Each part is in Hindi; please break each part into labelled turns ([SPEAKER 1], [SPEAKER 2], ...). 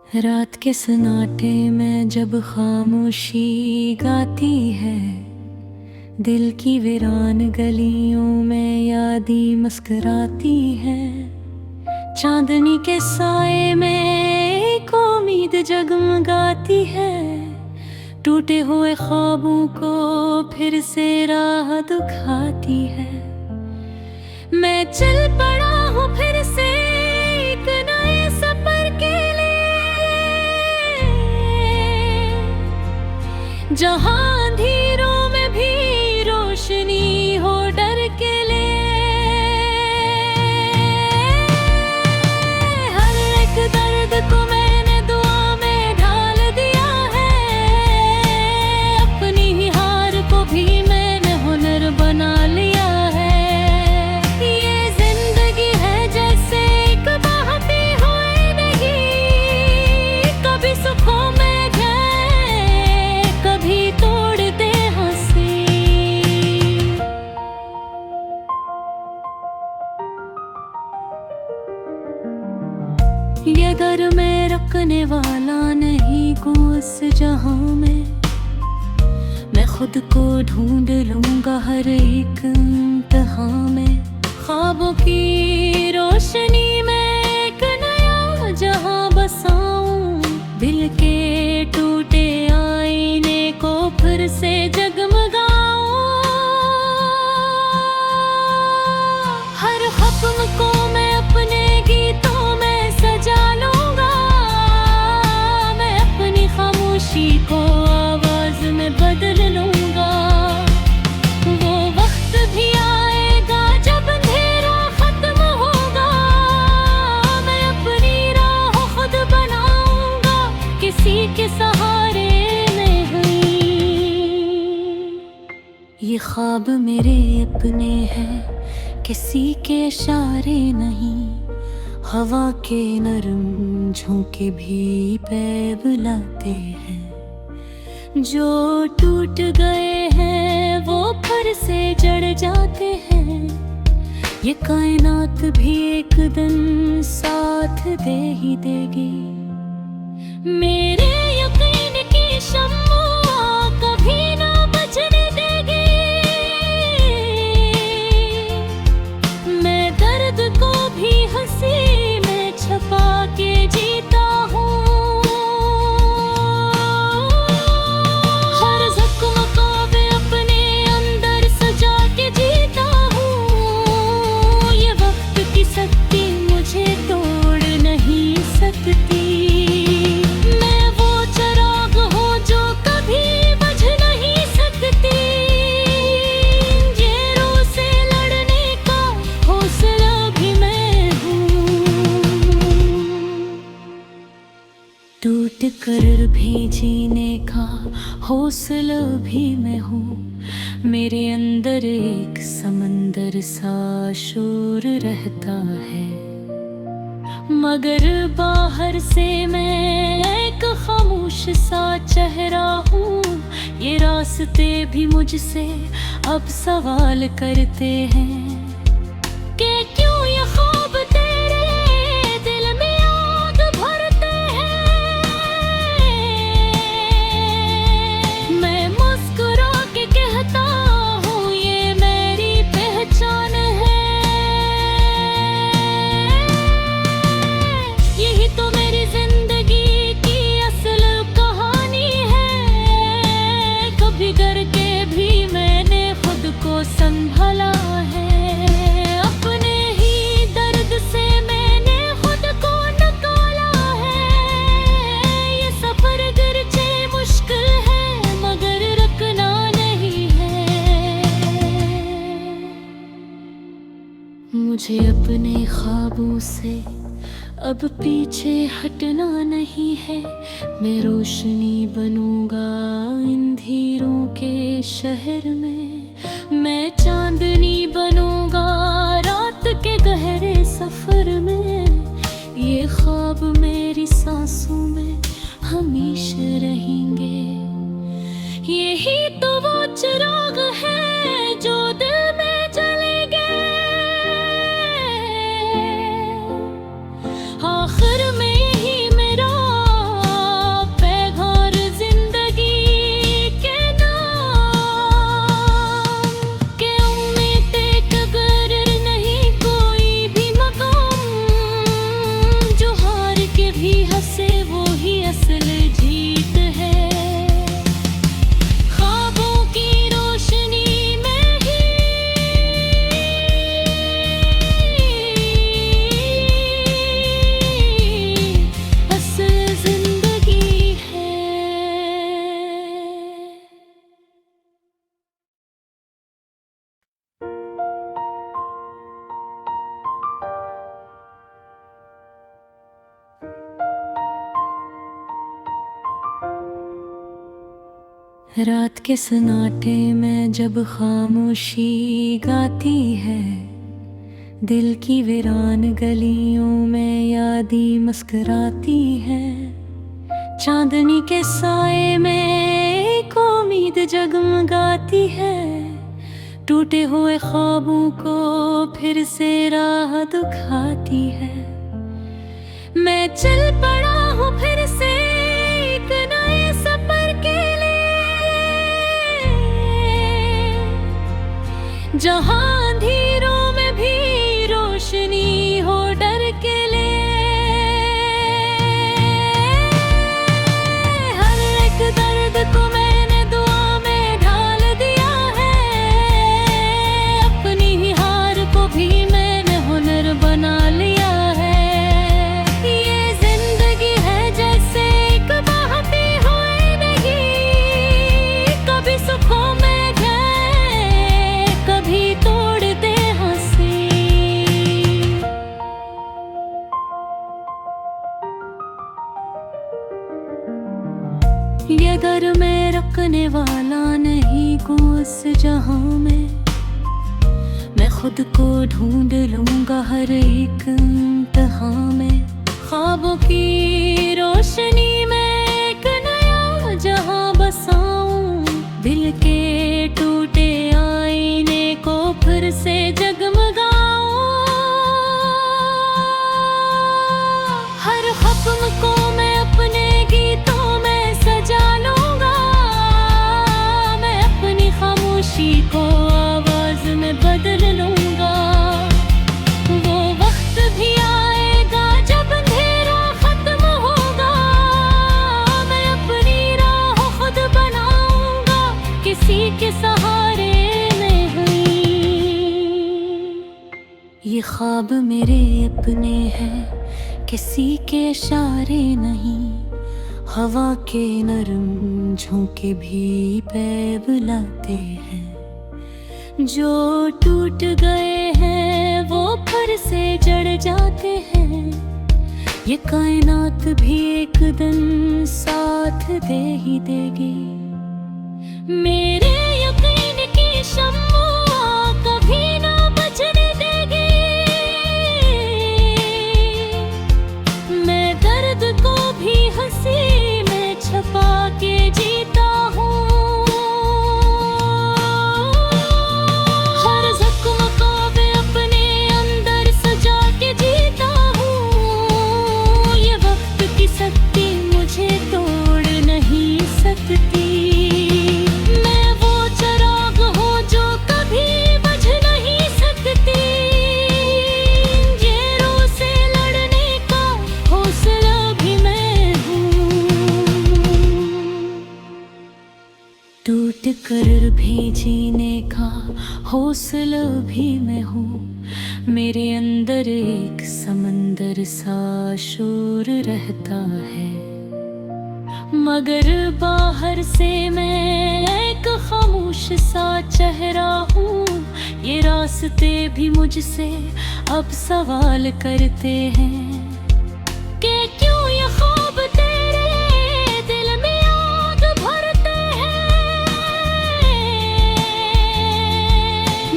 [SPEAKER 1] रात के सन्नाटे में जब खामोशी गाती है, दिल की वीरान गलियों में यादें मुस्कुराती है। चांदनी के साए में एक उम्मीद जगमगाती है, टूटे हुए ख्वाबों को फिर से राह दिखाती है। मैं चल पड़ा हूँ फिर से एक नए सफर के लिए, जहाँ अंधेरों में भी रोशनी हो डर के लिए। हर एक दर्द को मैंने दुआ में ढाल दिया है, अपनी ही हार को भी मैंने हुनर बना लिया है। ये जिंदगी है जैसे एक बहती हुई नदी, कभी सुखों में गए कभी तोड़ दे हंसी। ये दर में रखने वाला नहीं को उस जहां में, मैं खुद को ढूंढ लूंगा हर एक इंतहा में। ख्वाबों की रोशनी में एक नया जहां बसाऊं, दिल के टूटे आईने को फिर से जगमगाऊं। हर ख्वाब को मैं अपने गीतों में सजा लूंगा, मैं अपनी खामोशी को आवाज में बदल लूंगा। वो वक्त भी आएगा जब अंधेरा खत्म होगा, मैं अपनी राह खुद बनाऊंगा, किसी के सहारे नहीं। ये ख्वाब मेरे अपने हैं, किसी के इशारे नहीं। हवा के नरम झोंके भी पैब लाते हैं, जो टूट गए हैं वो फिर से जड़ जाते हैं। ये कायनात भी एक दिन साथ दे ही देगी, मेरे यकीन की शम्मा कभी ना बुझने देगी। मैं दर्द को भी हंसी में छुपा के जीता हूँ, हर जख्म को भी अपने अंदर सजा के जीता हूँ। ये वक्त की शक्ति मुझे तोड़ नहीं सकती, मैं वो चिराग हूँ जो कभी बुझ नहीं सकती। ये रूह से लड़ने का हौसला भी मैं हूँ, टूट कर भी जीने का हौसला भी मैं हूँ। मेरे अंदर एक समंदर सा शोर रहता है, मगर बाहर से मैं एक खामोश सा चेहरा हूँ। ये रास्ते भी मुझसे अब सवाल करते हैं कि क्यों ये ख्वाब तेरे दिल में आग भरते हैं। मैं मुस्कुरा के कहता हूँ ये मेरी पहचान है, यही तो मेरी जिंदगी की असल कहानी है। कभी डर के भी मैंने खुद को संभाला है, अपने ही दर्द से मैंने खुद को निकाला है। ये सफर गरचे मुश्किल है मगर रुकना नहीं है। मुझे अपने ख्वाबों से अब पीछे हटना नहीं है, मैं रोशनी बनूंगा अंधेरों के शहर में। मैं चांदनी बनूंगा रात के गहरे सफर में। ये ख्वाब मेरी सांसों में हमेशा रहेंगे, यही तो वो चिराग है जो दिल में जलेंगे। आखिर में यही मेरा रात के सन्नाटे में जब खामोशी गाती है, दिल की वीरान गलियों में यादें मुस्कुराती है। चांदनी के साए में एक उम्मीद जगमगाती है, टूटे हुए ख्वाबों को फिर से राह दिखाती है। मैं चल पड़ा हूँ फिर से एक नए सफर के लिए, जहाँ अंधेरों में भी रोशनी हो डर के लिए। हर एक दर्द को मैंने दुआ में ढाल दिया है, अपनी ही हार को भी मैंने हुनर बना लिया है। ये जिंदगी है जैसे एक बहती हुई नदी, कभी सुखों में गए कभी तोड़ते हंसी। ये दर में रखने वाला नहीं उस जहां में, मैं खुद को ढूंढ लूंगा हर एक इंतहा में। ख्वाबों की रोशनी में एक नया जहां बसाऊं, दिल के टूटे आईने को फिर से जगमगाऊं। हर ख्वाब को मैं अपने गीतों में सजा लूंगा, मैं अपनी खामोशी को आवाज में बदल लूंगा। वो वक्त भी आएगा जब अंधेरा खत्म होगा, मैं अपनी राह खुद बनाऊंगा, किसी के सहारे नहीं। ये ख्वाब मेरे अपने हैं, किसी के इशारे नहीं। हवा के नरम झोंके भी पैब लाते हैं, जो टूट गए हैं वो फिर से जड़ जाते हैं। ये कायनात भी एक दिन साथ दे ही देगी, मेरे यकीन की शम्मा कभी ना बुझने देगी। मैं दर्द को भी हंसी में छुपा के जीता हूँ, हर जख्म को मैं अपने अंदर सजा के जीता हूँ। ये वक्त की शक्ति मुझे तोड़ नहीं सकती, मैं वो चिराग हूँ जो कभी बुझ नहीं सकती। ये रोज़ से लड़ने का हौसला भी मैं हूँ, टूट कर भी जीने का हौसला भी मैं हूँ। मेरे अंदर एक समंदर सा शोर रहता है, मगर बाहर से मैं एक खामोश सा चेहरा हूँ। ये रास्ते भी मुझसे अब सवाल करते हैं कि क्यों ये ख्वाब तेरे दिल में आग भरते हैं।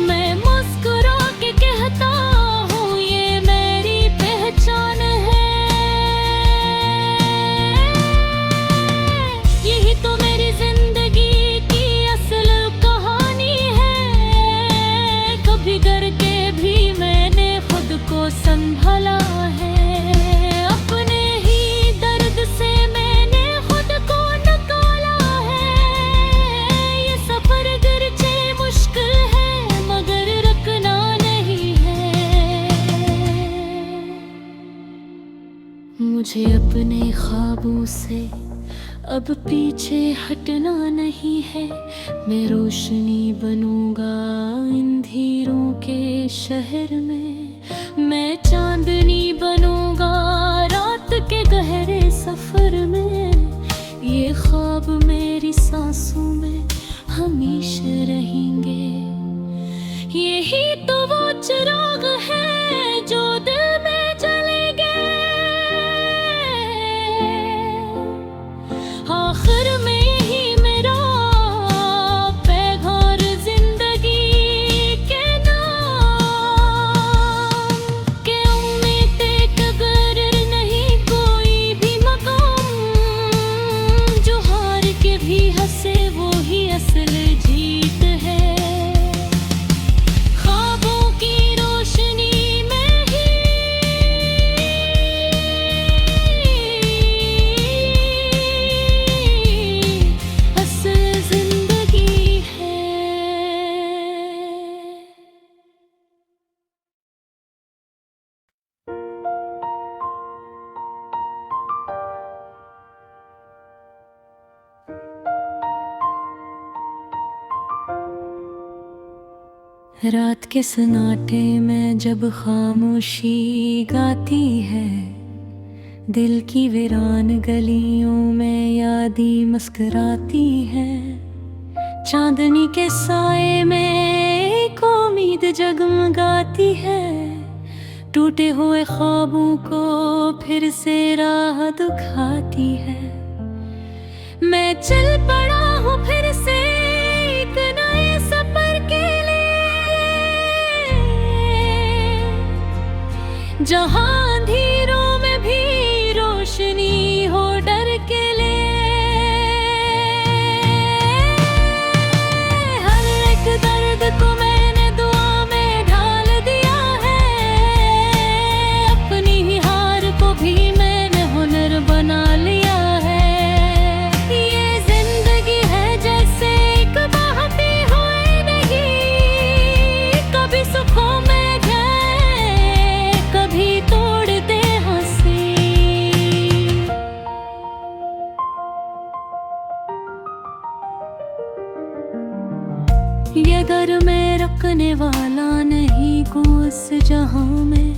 [SPEAKER 1] मैं मुस्कुरा के कहता हूँ ये मेरी पहचान है, यही तो मेरी जिंदगी की असल कहानी है। कभी डर के भी मैंने खुद को संभाला है, अपने ही दर्द से मैंने खुद को निकाला है। ये सफर गरचे मुश्किल है मगर रुकना नहीं है। मुझे अपने ख्वाबों से अब पीछे हटना नहीं है, मैं रोशनी बनूंगा अंधेरों के शहर में। मैं चांदनी बनूंगा रात के गहरे सफर में। ये ख्वाब मेरी सांसों में हमेशा रहेंगे, यही तो वो चिराग है जो दिल में जलेंगे। आखिर में यही मेरा रात के सन्नाटे में जब खामोशी गाती है, दिल की वीरान गलियों में यादें मुस्कुराती है। चांदनी के साए में एक उम्मीद जगमगाती है, टूटे हुए ख्वाबों को फिर से राह दिखाती है। मैं चल पड़ा हूँ फिर से एक नए सफर के लिए, जहाँ अंधेरों में भी रोशनी हो डर के लिए। हर एक दर्द को मैंने दुआ में ढाल दिया है, अपनी ही हार को भी मैंने हुनर बना लिया है। ये जिंदगी है जैसे एक बहती हुई नदी, कभी सुखों में गए कभी तोड़ते हंसी। ये घर में रखने वाला नहीं को इस जहां में,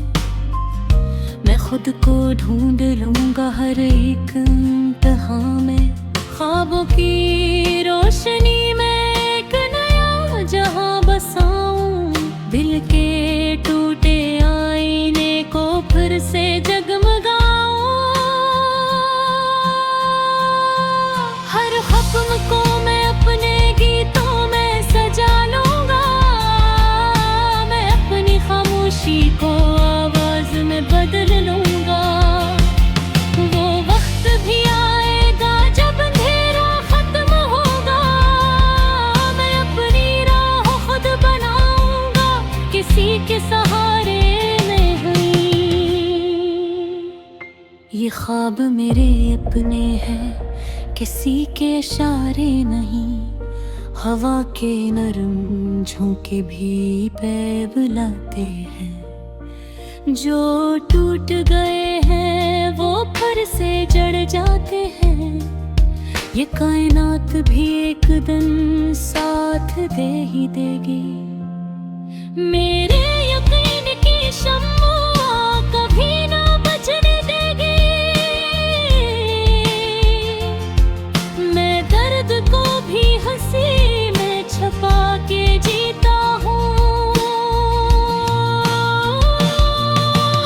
[SPEAKER 1] मैं खुद को ढूंढ लूंगा हर एक इम्तिहान में। ख्वाबों की रोशनी में एक नया जहां बसाऊं, दिल के टूटे आईने को फिर से जगमगाऊं। हर ख्वाब को मैं अपने गीतों में सजा लूंगा, मैं अपनी खामोशी को आवाज में बदल लूंगा। वो वक्त भी आएगा जब अंधेरा खत्म होगा, मैं अपनी राह खुद बनाऊंगा, किसी के सहारे नहीं। ये ख्वाब मेरे अपने हैं, किसी के इशारे नहीं। हवा के नरम झोंके भी पैब लाते हैं, जो टूट गए हैं वो फिर से जड़ जाते हैं। ये कायनात भी एक दिन साथ दे ही देगी। मेरे यकीन की शम्मा कभी ना बुझने देगी, मैं दर्द को भी हंसी में छुपा के जीता हूँ।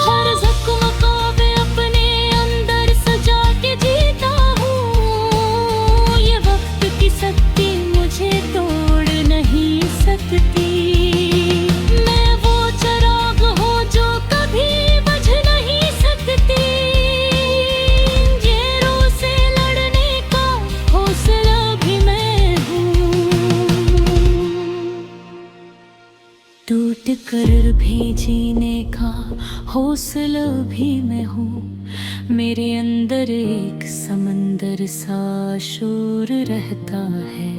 [SPEAKER 1] हर जख्म को मैं अपने अंदर सजा के जीता हूँ। ये वक्त की शक्ति मुझे तोड़ नहीं सकती, मैं वो चिराग हूँ जो कभी बुझ नहीं सकती। ये रोज़ से लड़ने का हौसला भी मैं हूँ, टूट कर भी जीने का हौसला भी मैं हूँ। मेरे अंदर एक समंदर सा शोर रहता है,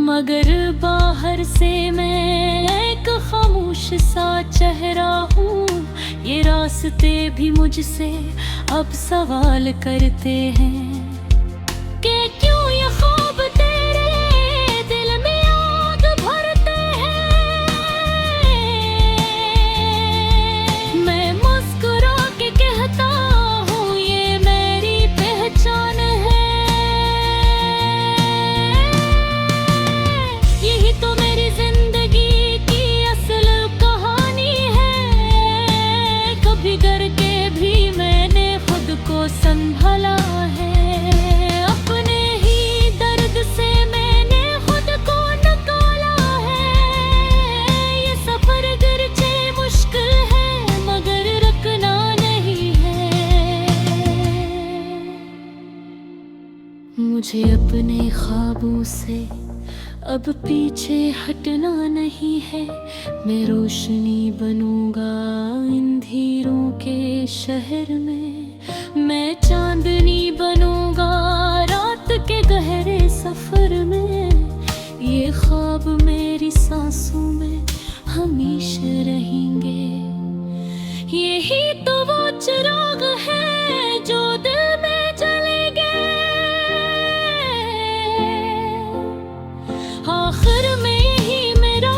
[SPEAKER 1] मगर बाहर से मैं एक खामोश सा चेहरा हूँ। ये रास्ते भी मुझसे अब सवाल करते हैं कि क्यों ये ख्वाब तेरे दिल में आग भरते हैं। मैं मुस्कुरा के कहता हूँ ये मेरी पहचान है। यही तो मेरी जिंदगी की असल कहानी है, कभी करके भी मैंने खुद को संभाला है। अपने ही दर्द से मैंने खुद को निकाला है। ये सफर गरचे मुश्किल है मगर रुकना नहीं है। मुझे अपने ख्वाबों से अब पीछे हटना नहीं है। मैं रोशनी बनूंगा अंधेरों के शहर में, मैं चांदनी बनूंगा रात के गहरे सफर में। ये ख्वाब मेरी सांसों में हमेशा रहेंगे, यही तो वो चिराग है जो दिल में जलेंगे। आखिर में यही मेरा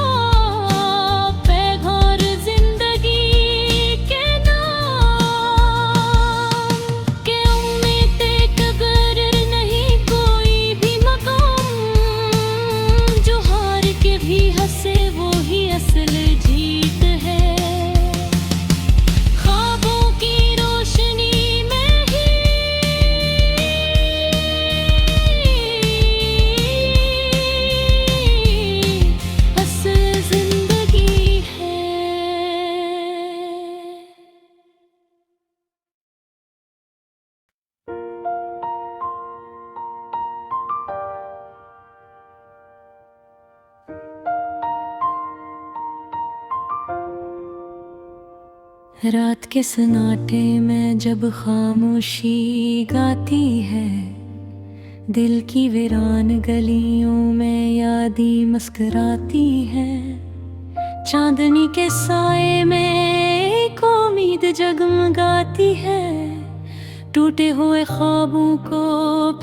[SPEAKER 1] रात के सन्नाटे में जब खामोशी गाती है, दिल की वीरान गलियों में यादें मुस्कुराती है। चांदनी के साए में एक उम्मीद जगमगाती है, टूटे हुए ख्वाबों को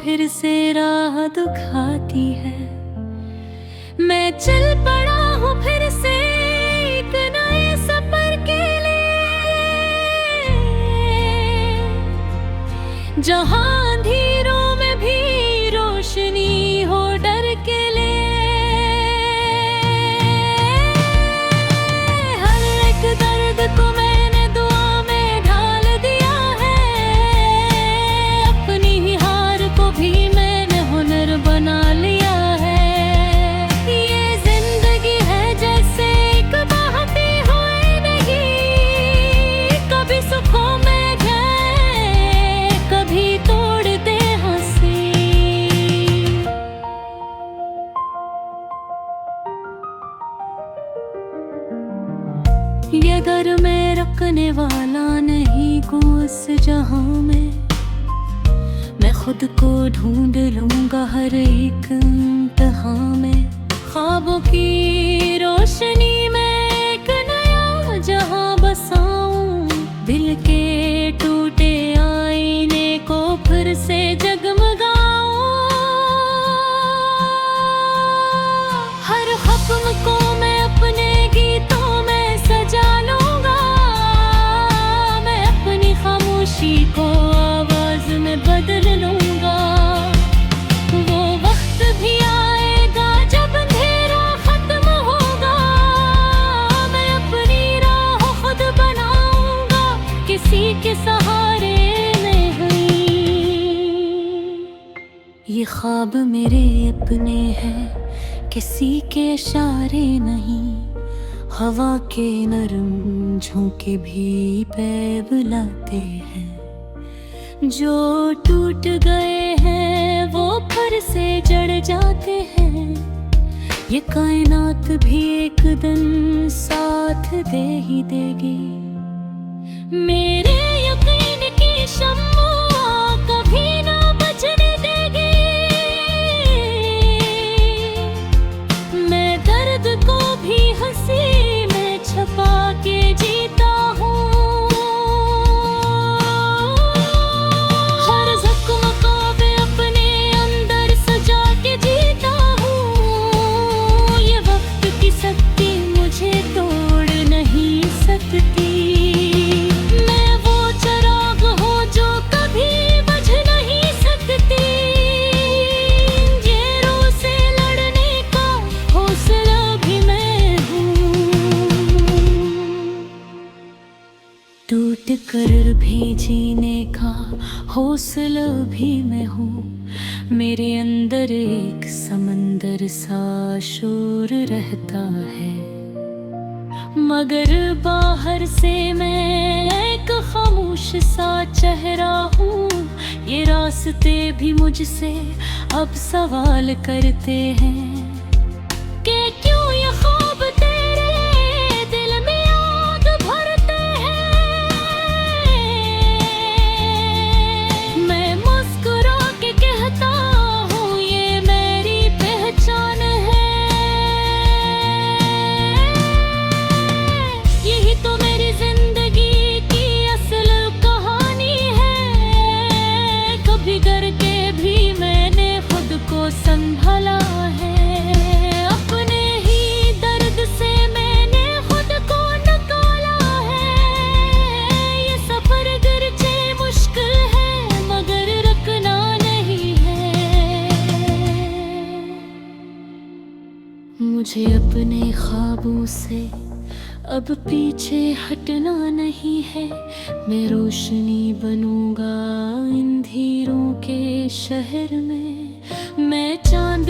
[SPEAKER 1] फिर से राह दिखाती है। मैं चल पड़ा हूँ फिर से एक नए सफर के लिए, जहाँ अंधेरों में भी रोशनी हो डर के लिए। हर एक दर्द को मैंने दुआ में ढाल दिया है, अपनी ही हार को भी मैंने हुनर बना लिया है। ये जिंदगी है जैसे एक बहती हुई नदी, कभी सुखों में गए कभी तोड़ते हंसी। ये घर में रखने वाला नहीं को उस जहां में, मैं खुद को ढूंढ लूंगा हर एक इंतहा में। ख्वाबों की रोशनी में एक नया जहां बसाऊं, दिल के टूटे आईने को फिर से जगमगाऊं। हर ख्वाब को मैं अपने गीतों में सजा लूंगा, मैं अपनी खामोशी को आवाज में बदल लूंगा। वो वक्त भी आएगा जब अंधेरा खत्म होगा, मैं अपनी राह खुद बनाऊंगा, किसी के सहारे नहीं। ये ख्वाब मेरे अपने हैं, किसी के इशारे नहीं। हवा के नरम झोंके भी पैब लाते हैं, जो टूट गए हैं वो फिर से जड़ जाते हैं। ये कायनात भी एक दिन साथ दे ही देगी, मेरे यकीन की शम्मा कभी ना बचने देगी। मैं दर्द को भी हंसी में छुपा के जीता हूँ, हर जख्म को भी अपने अंदर सजा के जीता हूँ। ये वक्त की शक्ति मुझे तोड़ नहीं सकती, मैं वो चिराग हूँ जो कभी बुझ नहीं सकती। ये रूह से लड़ने का हौसला भी मैं हूँ, टूट कर भी जीने का हौसला भी मैं हूँ। मेरे अंदर एक समंदर सा शोर रहता है, मगर बाहर से मैं एक खामोश सा चेहरा हूँ। ये रास्ते भी मुझसे अब सवाल करते हैं कि क्यों ये ख्वाब तेरे दिल में आग भरते हैं। मैं मुस्कुरा के कहता हूँ ये मेरी पहचान है, यही तो मेरी जिंदगी की असल कहानी है। कभी करके भी मैंने खुद को संभाला है, अपने ही दर्द से मैंने खुद को निकाला है। ये सफर गरचे मुश्किल है मगर रखना नहीं है। मुझे अपने ख्वाबों से अब पीछे हटना नहीं है, मैं रोशनी बनूंगा अंधेरों के शहर में। मैं चांद